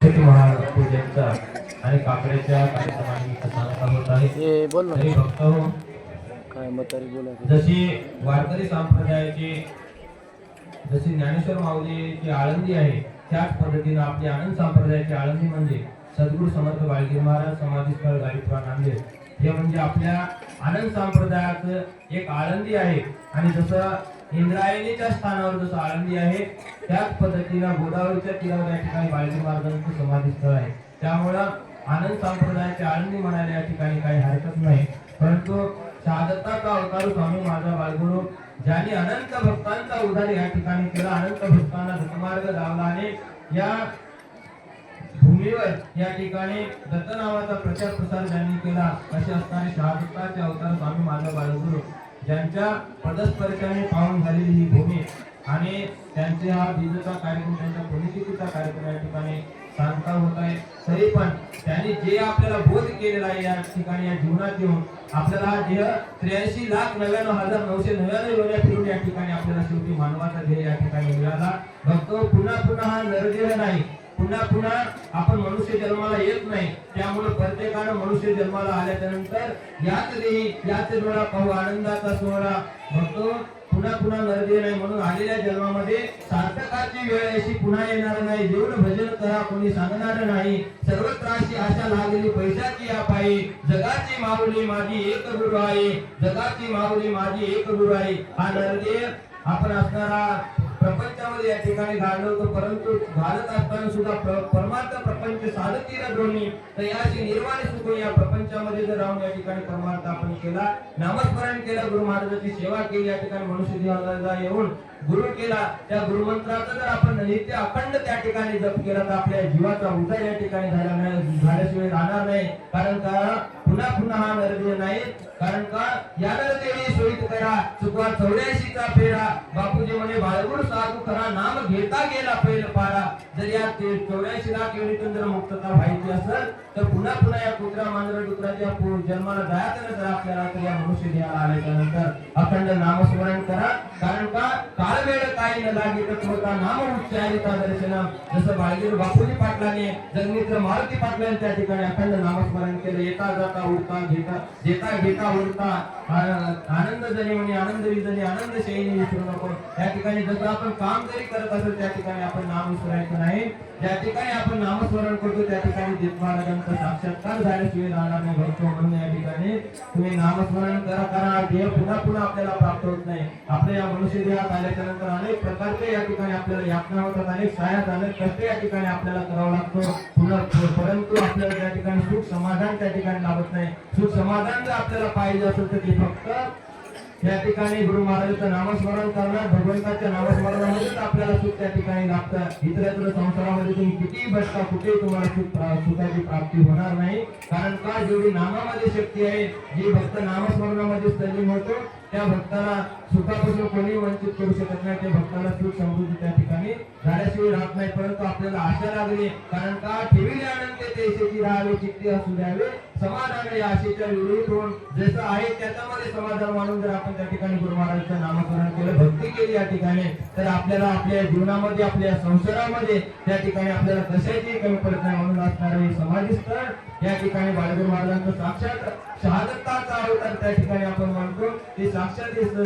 महापूजेचा आणि काकड्याच्या कार्यक्रमानिमित्त सांगता होत आहे. तरी भक्त काय म्हातारी बोला जशी वारकरी संप्रदायाची जशी ज्ञानेश्वर माऊलीची आळंदी आहे त्याच पद्धतीने आपली आनंद संप्रदायाची आळंदी म्हणजे सद्गुरू समर्थ बाळगीर महाराज समाधीस्थळ गायत्रा नांदेड हे म्हणजे आपल्या आनंद संप्रदायाचं एक आळंदी आहे. आणि जसं इंद्रायणीच्या स्थानावर जसं आळंदी आहे त्याच पद्धतीने गोदावरीच्या तीरावर या ठिकाणी बाळगीर महाराजांचं समाधीस्थळ आहे. त्यामुळं आनंद संप्रदायाची आळंदी म्हणायला या ठिकाणी काही हरकत नाही. परंतु शहादत्ताचा अवतार स्वामी माझा बाळगुरू ज्यांनी अनंत भक्तांचा उद्धार या ठिकाणी केला, अनंत भक्तांना दत्तमार्ग लावला आणि या भूमीवर या ठिकाणी दत्त नावाचा प्रचार प्रसार ज्यांनी केला असे असणारे शहादत्ताचे अवतार स्वामी माझा बाळगुरू ज्यांच्या पदस्पर्शाने पावन झालेली ही भूमी आणि त्यांचे हा बीजचा कार्यक्रम त्यांच्या पुण्यतिथीचा कार्यक्रम या ठिकाणी सांगता होत आहे. तरी पण त्यांनी जे आपल्याला बोध केलेला आहे या ठिकाणी या जीवनात येऊन आपल्याला हा ध्येय 83,99,999 योन्या फिरून या ठिकाणी आपल्याला शेवटी मानवाचा ध्येय या ठिकाणी मिळाला. बघतो पुन्हा पुन्हा हा नरदेह नाही, पुन्हा पुन्हा आपण मनुष्य जन्माला येत नाही. त्यामुळे प्रत्येकानं मनुष्य जन्माला आल्याच्या नंतर याच देही याच डोळा पाहू आनंदाचा सोहळा बघतो. पुन्हा पुन्हा नरदेह नाही म्हणून आलेल्या जन्मामध्ये सार्थकाची वेळ अशी पुन्हा येणार नाही. जेवढं भजन करा कोणी सांगणार नाही. सर्वत्र अशी आशा लागली पैशाची या पायी. जगाची माऊली माझी एक गुरु आहे, जगाची माऊली माझी एक गुरु आहे. हा नरदेह आपण असणारा प्रपंचामध्ये या ठिकाणी घाललो होतो. परंतु घालत असताना सुद्धा परमार्थ प्रपंच साधतील दोन्ही तर याची निर्वाण सुख या प्रपंचामध्ये जर राहून या ठिकाणी परमार्थ आपण केला, नामस्मरण केलं, गुरु महाराजांची सेवा केली, या ठिकाणी मनुष्य जीवनाला येऊन गुरु केला, त्या गुरुमंत्राचा जर आपण नित्य अखंड त्या ठिकाणी जप केला तर आपल्या जीवाचा उद्धार या ठिकाणी झाला नाही, झाल्याशिवाय राहणार नाही. कारण का पुन्हा पुन्हा हा नरदेह नाही. कारण का या नरदेही सोयीत करा चुकवा 84चा फेरा. बापूजी म्हणे बाळगुरू साधू खरा नाम घेता गेला पहिला पारा. जर या 84 लाख योनीतून जर मुक्तता व्हायची असेल तर पुन्हा पुन्हा या कुत्रा मांजरा डुकराच्या जन्माला जायचं जर आपल्याला तर या मनुष्य देहाला आल्याच्या नंतर अखंड नामस्मरण करा. कारण का काळ वेळ काही न लागे तर नाम उच्चारिता दर्शन. जसं बाळगीर बापूजी पाटलाने जगमित्र मारुती पाटलांनी त्या ठिकाणी अखंड नामस्मरण केलं. येता जाता उडता घेता जेता घेता उडता आनंद जनी म्हणे आनंद विजनी आनंद शैली विसरू नको. या ठिकाणी जसं आपण काम जरी करत असेल त्या ठिकाणी आपण नाम विसरायचं नाही. ज्या ठिकाणी आपण नामस्मरण करतो त्या ठिकाणी देव महाराजांचा साक्षात्कार झाल्याशिवाय राहणार नाही. भक्तो म्हणून या ठिकाणी तुम्ही नामस्मरण करा. देव पुन्हा पुन्हा आपल्याला प्राप्त होत नाही. आपल्या या मनुष्य देहात आल्याच्या नंतर अनेक प्रकारचे या ठिकाणी आपल्याला यातना होतात, अनेक सायात अनेक कष्ट या ठिकाणी आपल्याला करावं लागतो पुन्हा. परंतु आपल्याला त्या ठिकाणी सुख समाधान त्या ठिकाणी लाभत नाही. सुख समाधान जर आपल्याला पाहिजे असेल तर ते फक्त या ठिकाणी गुरु महाराजांचं नामस्मरण करणार, भगवंताच्या नामस्मरणामध्येच आपल्याला सुख त्या ठिकाणी लाभतं. इतर संसारामध्ये तुम्ही कितीही बसता कुठेही तुम्हाला सुखाची प्राप्ती होणार नाही. कारण का जेवढी नामामध्ये शक्ती आहे, जी भक्त नामस्मरणामध्ये तल्लीन होतो त्या भक्ताला सुखापासून कोणी वंचित करू शकत नाही. त्या भक्ताला सुख समृद्धी त्या ठिकाणी झाल्याशिवाय राहत नाही. परंतु आपल्याला आशा लागली. कारण का ठेविले अनंत तेशेची राहावे चित्ती असू द्यावे समाधान या आशेच्या विरुद्ध होऊन जसं आहे त्याच्यामध्ये समाधान मानून जर आपण त्या ठिकाणी गुरु महाराजांचं नामस्मरण केलं, भक्ती केली या ठिकाणी तर आपल्याला आपल्या जीवनामध्ये आपल्या संसारामध्ये त्या ठिकाणी आपल्याला कशाची कमी पडत नाही. म्हणून असणारे समाधीस्थळ या ठिकाणी बाळगुरू महाराजांचं साक्षात शहादत्ताचा अवतार त्या ठिकाणी आपण म्हणतो ते साक्षात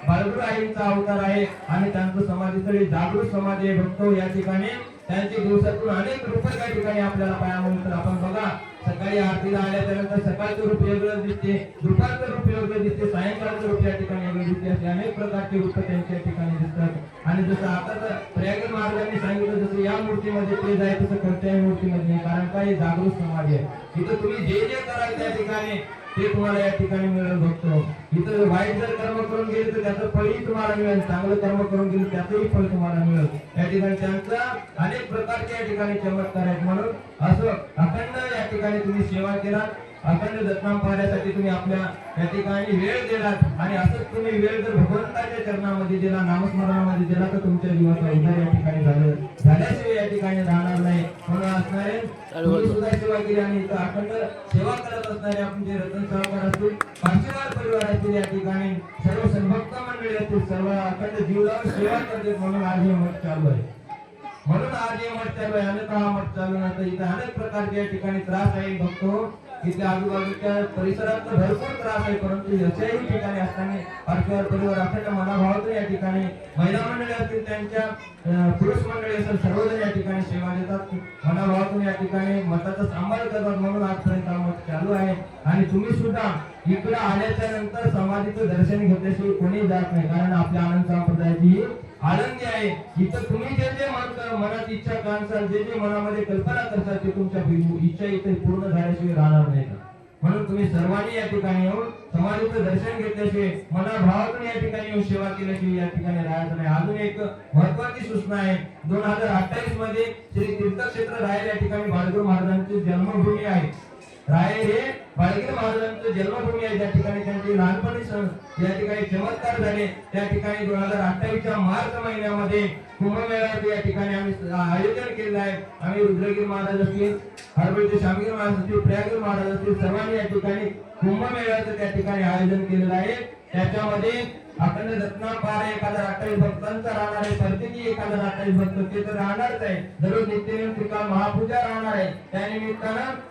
बाळगुरू आईंचा अवतार आहे. आणि त्यांचं समाधीस्थळी जागृत समाधी आहे. भक्तो या ठिकाणी त्यांचे दिवसातून अनेक रूप त्या ठिकाणी आपल्याला पाहायला तर आपण बघा सकाळी आरतीला आल्याच्या नंतर सकाळचं रूप वेगळं दिसते, दुपारचं रूप वेगळं दिसते, सायंकाळचं रूप या ठिकाणी वेगळं दिसते. असे अनेक प्रकारचे रूप त्यांच्या ठिकाणी दिसतात. आणि जसं आता तर प्रयागराज महाराजांनी सांगितलं जसं या मूर्तीमध्ये ते जाय तसं कोणत्याही मूर्तीमध्ये. कारण का ही जागृत समाधी आहे. इथं तुम्ही जे जे कराल त्या ठिकाणी ते तुम्हाला या ठिकाणी मिळेल. बघतो इथं वाईट जर कर्म करून गेले तर त्याचं फळही तुम्हाला मिळेल, चांगलं कर्म करून गेले त्याचंही फळ तुम्हाला मिळेल. या ठिकाणी त्यांचा अनेक प्रकारचे या ठिकाणी चमत्कार आहेत. म्हणून असं अखंड या ठिकाणी तुम्ही सेवा केला, अखंड दत्तनाम पाहण्यासाठी तुम्ही आपल्या या ठिकाणी वेळ दिलात. आणि असंच तुम्ही वेळ जर भगवंताच्या चरणामध्ये दिला, नामस्मरणामध्ये दिला तर तुमच्या जीवाचा उद्धार या ठिकाणी झाल्याशिवाय या ठिकाणी राहणार नाही. म्हणून असणारे तुम्ही सुद्धा सेवा केली आणि इथं अखंड सेवा करत असणारे आपले रतन सहकार असतील, पाचशेवार परिवार असतील, या ठिकाणी सर्व सद्भक्त मंडळी असतील, सर्व अखंड जीवनावर सेवा करतात. म्हणून आज हे मत चालू आहे. म्हणून आज हे मठ चालू आहे, अन्यथा हा मठ चालू नसतं. इथे अनेक प्रकारचे या ठिकाणी त्रास आहे बघतो. इथे आजूबाजूच्या परिसरात भरपूर त्रास आहे, परंतु याच्याही ठिकाणी असताना पार्श्वर परिवार आपल्या मनाभावातून या ठिकाणी महिला मंडळी असतील, त्यांच्या पुरुष मंडळी असेल, सर्वजण या ठिकाणी सेवा देतात, मनाभावातून या ठिकाणी मठाचा सांभाळ करतात. म्हणून आजपर्यंत हा मठ चालू आहे. आणि तुम्ही सुद्धा इकडे आल्याच्या नंतर समाधीचं दर्शन घेतल्याशिवाय कोणी जात नाही, कारण आपल्या आनंद संप्रदायाची ही आनंदी आहे. इथं तुम्ही जे जे मनात इच्छा कांचाल, जे जे मनामध्ये कल्पना करता, ते तुमच्या इच्छा इथे पूर्ण झाल्याशिवाय राहणार नाही. म्हणून तुम्ही सर्वांनी या ठिकाणी येऊन समाधीचं दर्शन घेतल्याशिवाय, मनाभावातून या ठिकाणी येऊन सेवा केल्याशिवाय या ठिकाणी राहायचं नाही. अजून एक महत्वाची सूचना आहे. 2028 मध्ये श्री तीर्थक्षेत्र राहेर या ठिकाणी बाळगुरू महाराजांची जन्मभूमी आहे. राहेर हे बाळगुरू महाराजांची जन्मभूमी आहे. त्या ठिकाणी त्यांचे लहानपणी या ठिकाणी चमत्कार झाले. त्या ठिकाणी 2028च्या मार्च महिन्यामध्ये कुंभमेळ्याचे या ठिकाणी आम्ही आयोजन केलं आहे. आम्ही रुद्रगिरी महाराज असतील, हरबळचे शामगिरी महाराज असतील, प्रयागगिरी महाराज असतील, सर्वांनी या ठिकाणी कुंभमेळ्याचं त्या ठिकाणी आयोजन केलेलं आहे. त्याच्यामध्ये अखंड रत्ना पार 1028 भक्तांचा राहणार आहे. प्रत्येकी 1028 भक्त ते तर राहणारच आहे. दररोज नित्यनेम त्रिकाल महापूजा राहणार आहे. त्यानिमित्तानं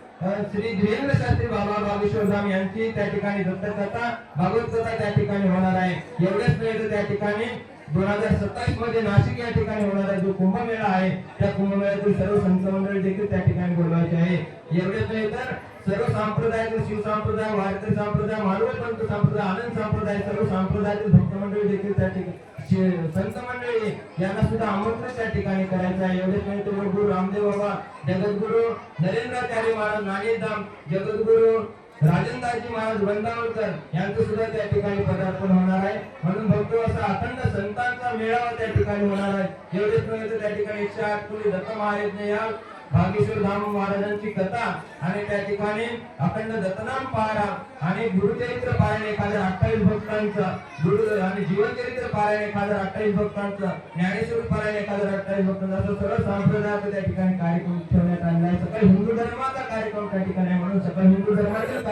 श्री धीरेंद्र शास्त्री बाबा बागेश्वर धाम यांची त्या ठिकाणी दत्तकथा भागवत कथा त्या ठिकाणी होणार आहे. एवढेच नाही तर त्या ठिकाणी 2027 मध्ये नाशिक या ठिकाणी होणारा जो कुंभमेळा आहे, त्या कुंभमेळ्यातील सर्व संत मंडळी देखील त्या ठिकाणी बोलवायचे आहे. एवढेच नाही तर सर्व संप्रदायातील, शिव संप्रदाय, वारकरी संप्रदाय, मानव पंथ संप्रदाय, आनंद संप्रदाय, सर्व संप्रदायातील भक्त मंडळी देखील त्या ठिकाणी, संत मंडळी यांना सुद्धा आमंत्रित त्या ठिकाणी करायचं आहे. एवढेच नाही तर गुरु रामदेव बाबा, जगद्गुरु नरेंद्राचार्य महाराज नाणेधाम, जगद्गुरु राजेंद्रजी महाराज वंदावळकर यांचं सुद्धा त्या ठिकाणी पदार्पण होणार आहे. म्हणून भक्त असा अखंड संतांचा मेळावा त्या ठिकाणी होणार आहे. एवढेच नाही तर त्या ठिकाणी 108 कुली दत्त महाराज या भागेश्वर धाम महाराजांची कथा आणि त्या ठिकाणी अखंड दत्तनाम पारा आणि गुरुचरित्र पारायण 1028 भक्तांचा, गुरु आणि जीवनचरित्र पारायण 1028 भक्तांचा, ज्ञानेश्वरी पारायण 1028 भक्तांचा, असं सर्व संप्रदायाचा त्या ठिकाणी कार्यक्रम ठेवण्यात आलेला आहे. सकल हिंदू धर्माचा कार्यक्रम त्या ठिकाणी आहे. म्हणून सकल हिंदू धर्मातील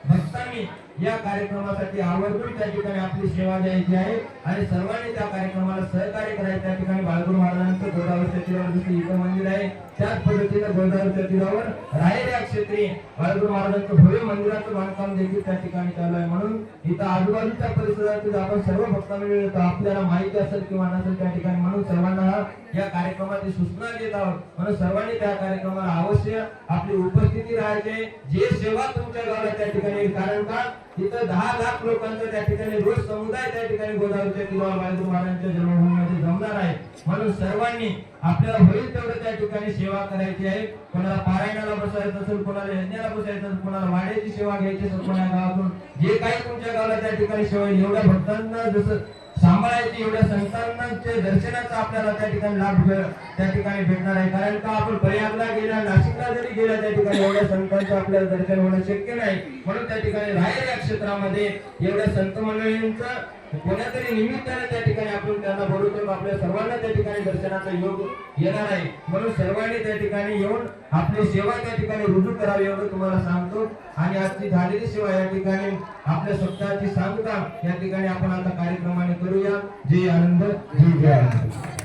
भक्तांनी या कार्यक्रमासाठी आवर्जून त्या ठिकाणी आपली सेवा द्यायची आहे आणि सर्वांनी त्या कार्यक्रमाला सहकार्य करायचं. त्या ठिकाणी बाळगुरू महाराजांचं गोदावरीच्या तीरावर जसं इथं मंदिर आहे, त्याच पद्धतीनं गोदावरीच्या तीरावर राहेर या क्षेत्री बाळगुरू महाराजांचं भव्य मंदिराचं बांधकाम देखील त्या ठिकाणी चालू आहे. म्हणून इथं आजूबाजूच्या परिसरातील आपण सर्व भक्तांनी आपल्याला माहिती असेल किंवा नसेल त्या ठिकाणी, म्हणून सर्वांना या कार्यक्रमाची सूचना देत आहोत. म्हणून सर्वांनी त्या कार्यक्रमाला अवश्य आपली उपस्थिती राहायची. जे सेवा तुमच्या गावाला त्या ठिकाणी, कारण का इथं 10 लाख लोकांचा त्या ठिकाणी रोज समुदाय त्या ठिकाणी गोदावरीच्या तीरावर बाळगुरू महाराजांच्या जन्मभूमीमध्ये जमणार आहे. म्हणून सर्वांनी आपल्याला होईल तेवढं त्या ठिकाणी सेवा करायची आहे. कोणाला पारायणाला बसायचं असेल, कोणाला यज्ञाला बसायचं असेल, कोणाला वाड्याची सेवा घ्यायची असेल, कोणा गावातून जे काही तुमच्या गावाला त्या ठिकाणी सेवा येईल, एवढ्या भक्तांना जसं सांभाळायची, एवढ्या संतांचे दर्शनाचा आपल्याला त्या ठिकाणी लाभ त्या ठिकाणी भेटणार आहे. कारण का आपण प्रयागला गेला, नाशिकला जरी गेला, त्या ठिकाणी एवढ्या संतांचं आपल्याला दर्शन होणं शक्य नाही. म्हणून त्या ठिकाणी राहेर या क्षेत्रामध्ये एवढ्या संत मंडळींचं कोणातरी निमित्ताने त्या ठिकाणी आपण त्यांना बोलवतो, आपल्या सर्वांना त्या ठिकाणी दर्शनाचा योग येणार आहे. म्हणून सर्वांनी त्या ठिकाणी येऊन आपली सेवा त्या ठिकाणी रुजू करावी एवढं तुम्हाला सांगतो. आणि आजची झालेली सेवा या ठिकाणी आपल्या स्वतःची सांगता या ठिकाणी आपण आता कार्यक्रमाने करूया. जय आनंद, जय आनंद.